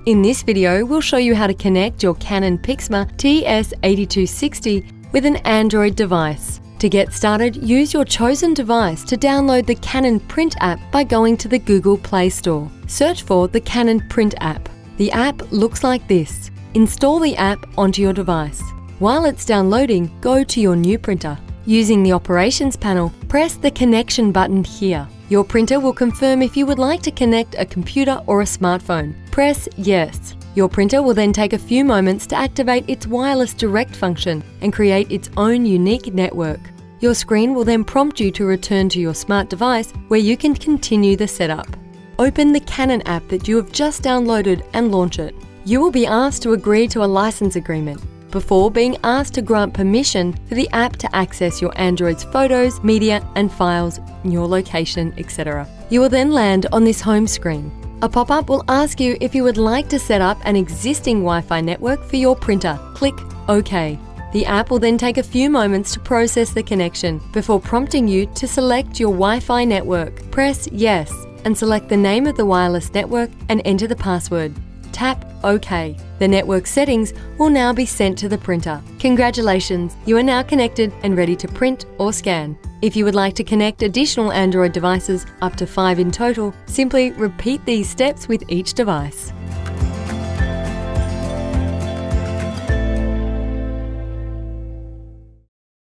In this video, we'll show you how to connect your Canon PIXMA TS8260 with an Android device. To get started, use your chosen device to download the Canon Print app by going to the Google Play Store. Search for the Canon Print app. The app looks like this. Install the app onto your device. While it's downloading, go to your new printer. Using the Operations panel, press the Connection button here. Your printer will confirm if you would like to connect a computer or a smartphone. Press Yes. Your printer will then take a few moments to activate its wireless direct function and create its own unique network. Your screen will then prompt you to return to your smart device where you can continue the setup. Open the Canon app that you have just downloaded and launch it. You will be asked to agree to a license agreement before being asked to grant permission for the app to access your Android's photos, media and files, your location, etc. You will then land on this home screen. A pop-up will ask you if you would like to set up an existing Wi-Fi network for your printer. Click OK. The app will then take a few moments to process the connection before prompting you to select your Wi-Fi network. Press Yes and select the name of the wireless network and enter the password. Tap OK. The network settings will now be sent to the printer. Congratulations, you are now connected and ready to print or scan. If you would like to connect additional Android devices, up to 5 in total, simply repeat these steps with each device.